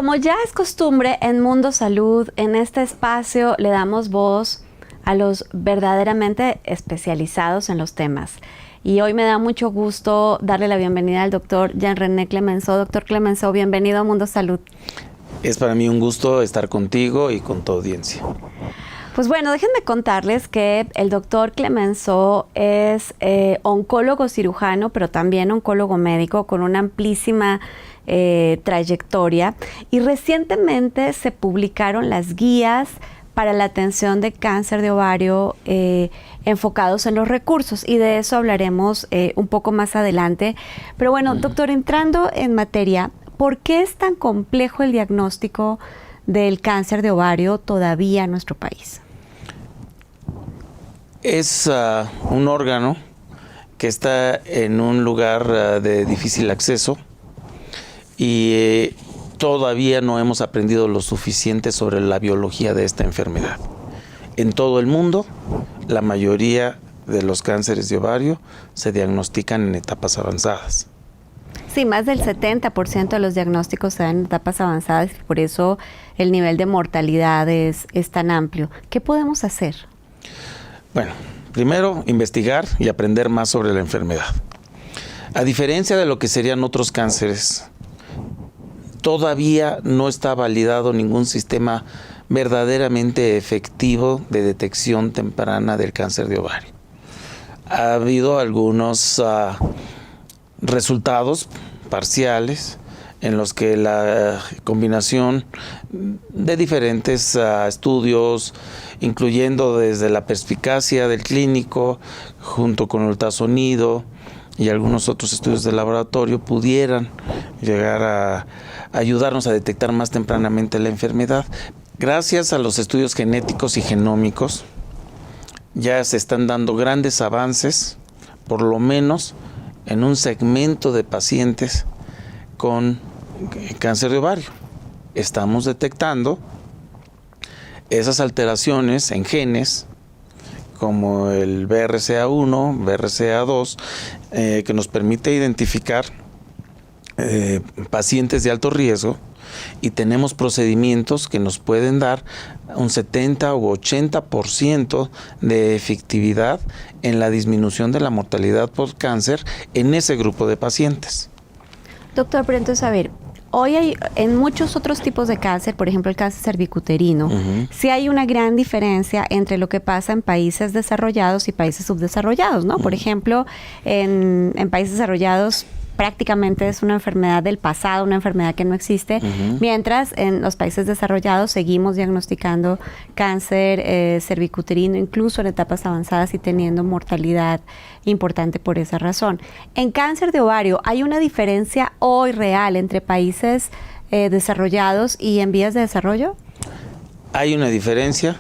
como ya es costumbre en Mundo Salud, en este espacio le damos voz a los verdaderamente especializados en los temas. Y hoy me da mucho gusto darle la bienvenida al doctor Jean-René Clemenceau. Doctor Clemenceau, bienvenido a Mundo Salud. Es para mí un gusto estar contigo y con tu audiencia. Pues bueno, déjenme contarles que el doctor Clemenceau es oncólogo cirujano, pero también oncólogo médico con una amplísima trayectoria. Y recientemente se publicaron las guías para la atención de cáncer de ovario enfocados en los recursos, y de eso hablaremos un poco más adelante. Pero bueno, doctor, entrando en materia, ¿por qué es tan complejo el diagnóstico del cáncer de ovario todavía en nuestro país? Es un órgano que está en un lugar de difícil acceso y todavía no hemos aprendido lo suficiente sobre la biología de esta enfermedad. En todo el mundo, la mayoría de los cánceres de ovario se diagnostican en etapas avanzadas. Sí, más del 70% de los diagnósticos se dan en etapas avanzadas y por eso el nivel de mortalidad es tan amplio. ¿Qué podemos hacer? Bueno, primero investigar y aprender más sobre la enfermedad. A diferencia de lo que serían otros cánceres, todavía no está validado ningún sistema verdaderamente efectivo de detección temprana del cáncer de ovario. Ha habido algunos resultados parciales en los que la combinación de diferentes estudios, incluyendo desde la perspicacia del clínico, junto con ultrasonido y algunos otros estudios de laboratorio, pudieran llegar a ayudarnos a detectar más tempranamente la enfermedad. Gracias a los estudios genéticos y genómicos, ya se están dando grandes avances, por lo menos en un segmento de pacientes con cáncer de ovario. Estamos detectando esas alteraciones en genes como el BRCA1, BRCA2, que nos permite identificar pacientes de alto riesgo, y tenemos procedimientos que nos pueden dar un 70 u 80% de efectividad en la disminución de la mortalidad por cáncer en ese grupo de pacientes. Doctor, pero entonces, a ver, hoy hay en muchos otros tipos de cáncer, por ejemplo el cáncer cervicuterino, sí hay una gran diferencia entre lo que pasa en países desarrollados y países subdesarrollados, ¿no? Por ejemplo, en países desarrollados prácticamente es una enfermedad del pasado, una enfermedad que no existe, mientras en los países desarrollados seguimos diagnosticando cáncer cervicuterino, incluso en etapas avanzadas y teniendo mortalidad importante por esa razón. En cáncer de ovario, ¿hay una diferencia hoy real entre países desarrollados y en vías de desarrollo? Hay una diferencia,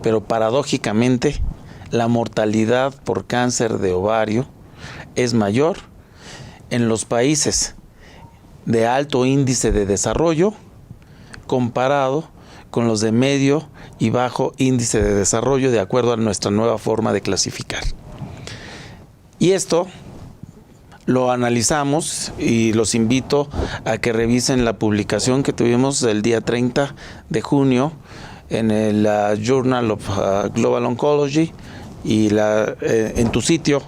pero paradójicamente la mortalidad por cáncer de ovario es mayor en los países de alto índice de desarrollo comparado con los de medio y bajo índice de desarrollo, de acuerdo a nuestra nueva forma de clasificar. Y esto lo analizamos y los invito a que revisen la publicación que tuvimos el día 30 de junio en el Journal of Global Oncology, y en tu sitio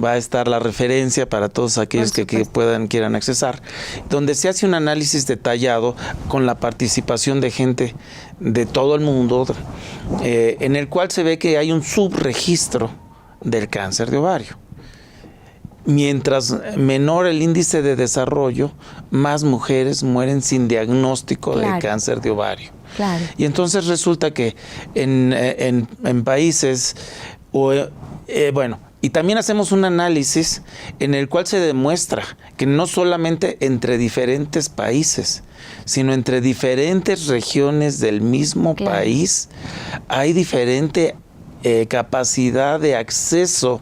va a estar la referencia para todos aquellos que quieran accesar, donde se hace un análisis detallado con la participación de gente de todo el mundo, en el cual se ve que hay un subregistro del cáncer de ovario. Mientras menor el índice de desarrollo, más mujeres mueren sin diagnóstico de cáncer de ovario. Claro. Y entonces resulta que en países, y también hacemos un análisis en el cual se demuestra que no solamente entre diferentes países, sino entre diferentes regiones del mismo país hay diferente capacidad de acceso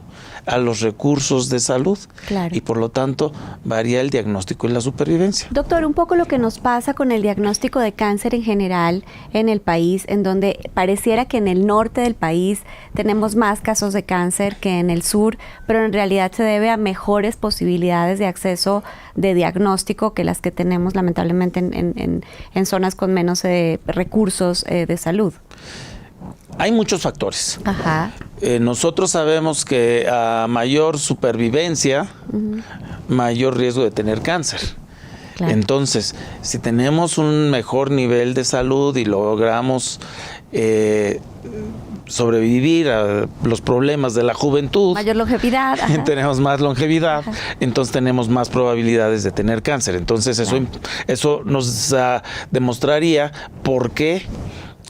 a los recursos de salud. Claro. Y por lo tanto varía el diagnóstico y la supervivencia. Doctor, un poco lo que nos pasa con el diagnóstico de cáncer en general en el país, en donde pareciera que en el norte del país tenemos más casos de cáncer que en el sur, pero en realidad se debe a mejores posibilidades de acceso de diagnóstico que las que tenemos lamentablemente en zonas con menos recursos de salud. Hay muchos factores. Ajá. Nosotros sabemos que a mayor supervivencia, mayor riesgo de tener cáncer. Claro. Entonces, si tenemos un mejor nivel de salud y logramos sobrevivir a los problemas de la juventud, mayor longevidad, ajá, tenemos más longevidad, ajá, entonces tenemos más probabilidades de tener cáncer. Entonces, eso nos demostraría por qué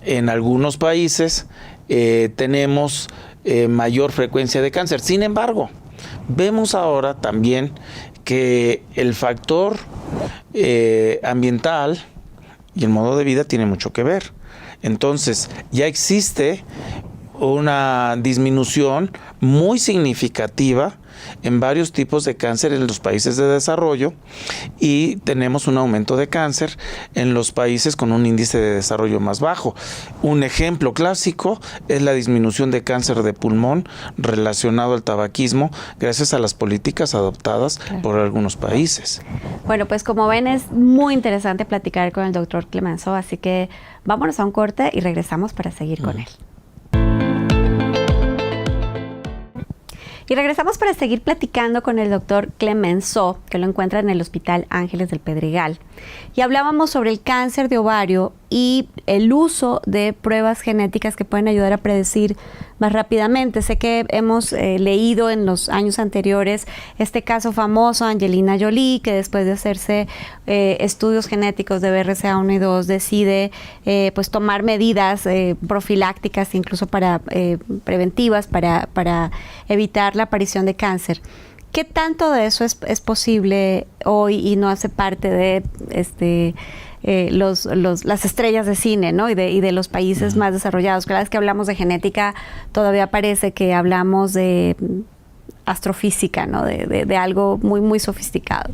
en algunos países tenemos mayor frecuencia de cáncer. Sin embargo, vemos ahora también que el factor ambiental y el modo de vida tiene mucho que ver. Entonces, ya existe una disminución muy significativa en varios tipos de cáncer en los países de desarrollo y tenemos un aumento de cáncer en los países con un índice de desarrollo más bajo. Un ejemplo clásico es la disminución de cáncer de pulmón relacionado al tabaquismo gracias a las políticas adoptadas por algunos países. Bueno, pues como ven es muy interesante platicar con el doctor Clemenceau, así que vámonos a un corte y regresamos para seguir con él. Y regresamos para seguir platicando con el doctor Clemenceau, que lo encuentra en el Hospital Ángeles del Pedregal. Y hablábamos sobre el cáncer de ovario y el uso de pruebas genéticas que pueden ayudar a predecir más rápidamente. Sé que hemos leído en los años anteriores este caso famoso, Angelina Jolie, que después de hacerse estudios genéticos de BRCA1 y 2 decide pues tomar medidas profilácticas, incluso para preventivas, para evitar la aparición de cáncer. ¿Qué tanto de eso es posible hoy y no hace parte de las estrellas de cine, ¿no? y de los países más desarrollados? Cada vez que hablamos de genética todavía parece que hablamos de astrofísica, ¿no? de algo muy, muy sofisticado.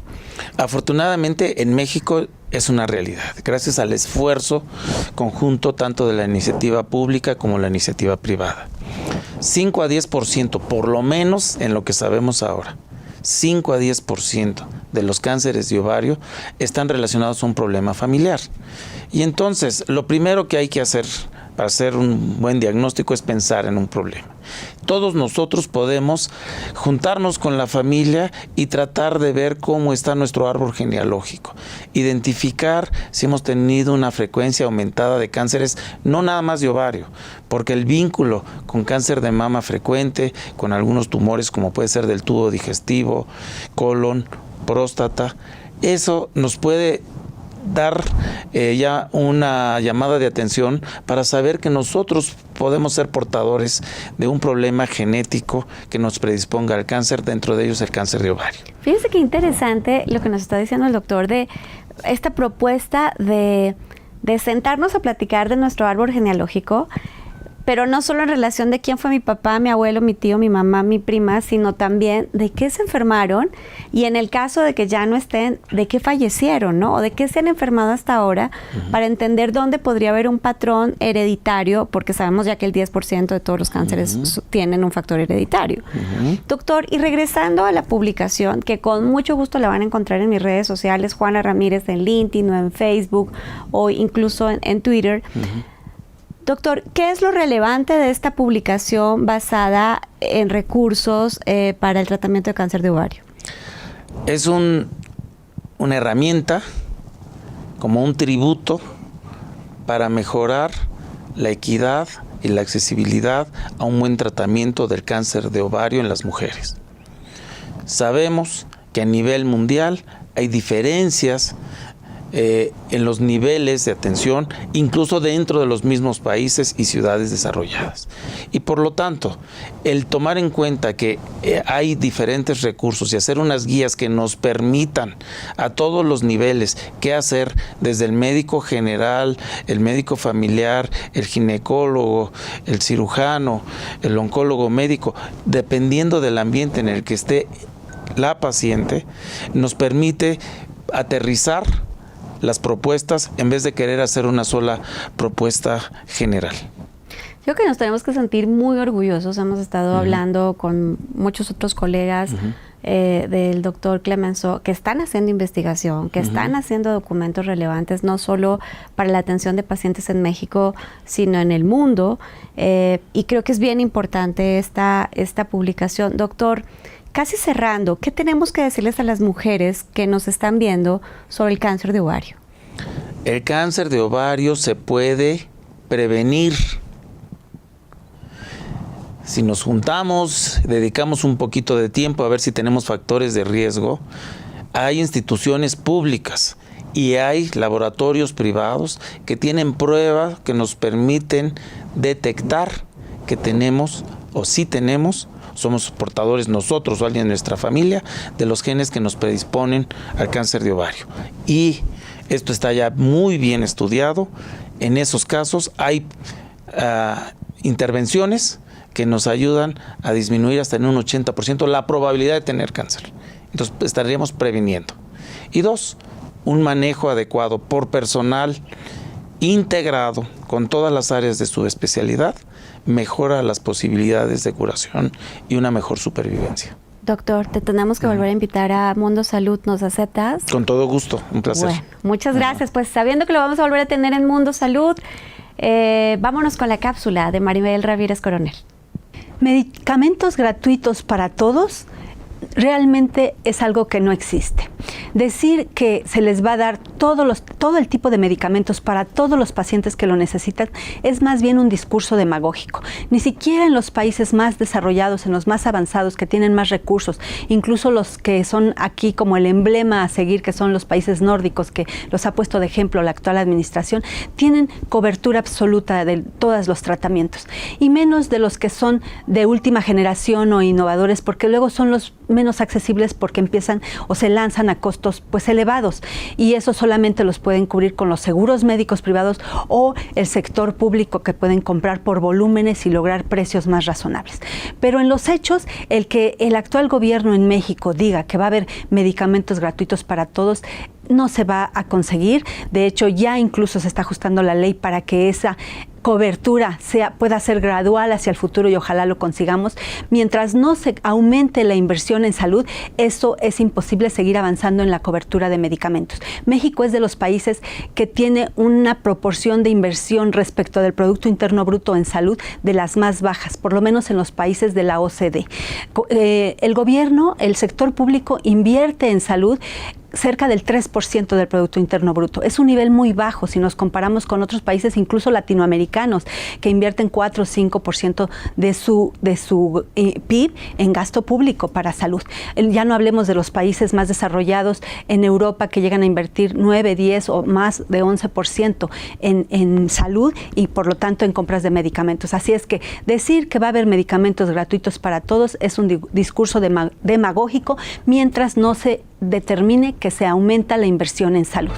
Afortunadamente en México es una realidad, gracias al esfuerzo conjunto tanto de la iniciativa pública como la iniciativa privada. 5 a 10%, por lo menos en lo que sabemos ahora, 5 a 10% de los cánceres de ovario están relacionados a un problema familiar. Y entonces, lo primero que hay que hacer para hacer un buen diagnóstico es pensar en un problema. Todos nosotros podemos juntarnos con la familia y tratar de ver cómo está nuestro árbol genealógico, identificar si hemos tenido una frecuencia aumentada de cánceres, no nada más de ovario, porque el vínculo con cáncer de mama frecuente, con algunos tumores como puede ser del tubo digestivo, colon, próstata, eso nos puede dar ya una llamada de atención para saber que nosotros podemos ser portadores de un problema genético que nos predisponga al cáncer, dentro de ellos el cáncer de ovario. Fíjese qué interesante lo que nos está diciendo el doctor de esta propuesta de sentarnos a platicar de nuestro árbol genealógico, pero no solo en relación de quién fue mi papá, mi abuelo, mi tío, mi mamá, mi prima, sino también de qué se enfermaron y en el caso de que ya no estén, de qué fallecieron, ¿no? O de qué se han enfermado hasta ahora, para entender dónde podría haber un patrón hereditario, porque sabemos ya que el 10% de todos los cánceres tienen un factor hereditario. Doctor, y regresando a la publicación, que con mucho gusto la van a encontrar en mis redes sociales, Juana Ramírez en LinkedIn o en Facebook o incluso en Twitter. Doctor, ¿qué es lo relevante de esta publicación basada en recursos para el tratamiento de cáncer de ovario? Es una herramienta, como un tributo, para mejorar la equidad y la accesibilidad a un buen tratamiento del cáncer de ovario en las mujeres. Sabemos que a nivel mundial hay diferencias en los niveles de atención, incluso dentro de los mismos países y ciudades desarrolladas. Y por lo tanto, el tomar en cuenta que hay diferentes recursos y hacer unas guías que nos permitan a todos los niveles qué hacer, desde el médico general, el médico familiar, el ginecólogo, el cirujano, el oncólogo médico, dependiendo del ambiente en el que esté la paciente, nos permite aterrizar las propuestas en vez de querer hacer una sola propuesta general. Yo creo que nos tenemos que sentir muy orgullosos. Hemos estado hablando con muchos otros colegas del doctor Clemenceau que están haciendo investigación, que están haciendo documentos relevantes, no solo para la atención de pacientes en México, sino en el mundo. Y creo que es bien importante esta publicación. Doctor, casi cerrando, ¿qué tenemos que decirles a las mujeres que nos están viendo sobre el cáncer de ovario? El cáncer de ovario se puede prevenir. Si nos juntamos, dedicamos un poquito de tiempo a ver si tenemos factores de riesgo, hay instituciones públicas y hay laboratorios privados que tienen pruebas que nos permiten detectar que tenemos o si tenemos, somos portadores nosotros o alguien de nuestra familia de los genes que nos predisponen al cáncer de ovario. Y esto está ya muy bien estudiado. En esos casos hay intervenciones que nos ayudan a disminuir hasta en un 80% la probabilidad de tener cáncer. Entonces estaríamos previniendo. Y 2, un manejo adecuado por personal integrado con todas las áreas de su especialidad mejora las posibilidades de curación y una mejor supervivencia. Doctor, te tenemos que volver a invitar a Mundo Salud. ¿Nos aceptas? Con todo gusto, un placer. Bueno, muchas gracias. Pues sabiendo que lo vamos a volver a tener en Mundo Salud, vámonos con la cápsula de Maribel Ramírez Coronel. Medicamentos gratuitos para todos realmente es algo que no existe. Decir que se les va a dar todo el tipo de medicamentos para todos los pacientes que lo necesitan es más bien un discurso demagógico. Ni siquiera en los países más desarrollados, en los más avanzados, que tienen más recursos, incluso los que son aquí como el emblema a seguir, que son los países nórdicos, que los ha puesto de ejemplo la actual administración, tienen cobertura absoluta de todos los tratamientos, y menos de los que son de última generación o innovadores, porque luego son los menos accesibles porque empiezan o se lanzan a costos pues elevados, y eso solamente los pueden cubrir con los seguros médicos privados o el sector público, que pueden comprar por volúmenes y lograr precios más razonables. Pero en los hechos, el que el actual gobierno en México diga que va a haber medicamentos gratuitos para todos no se va a conseguir. De hecho, ya incluso se está ajustando la ley para que esa cobertura pueda ser gradual hacia el futuro, y ojalá lo consigamos. Mientras no se aumente la inversión en salud, eso es imposible seguir avanzando en la cobertura de medicamentos. México es de los países que tiene una proporción de inversión respecto del Producto Interno Bruto en salud de las más bajas, por lo menos en los países de la OCDE. El gobierno, el sector público invierte en salud cerca del 3% del Producto Interno Bruto. Es un nivel muy bajo si nos comparamos con otros países, incluso latinoamericanos, que invierten 4 o 5% de su PIB en gasto público para salud. Ya no hablemos de los países más desarrollados en Europa, que llegan a invertir 9, 10 o más de 11% en salud, y por lo tanto en compras de medicamentos. Así es que decir que va a haber medicamentos gratuitos para todos es un discurso demagógico mientras no se determine que se aumenta la inversión en salud.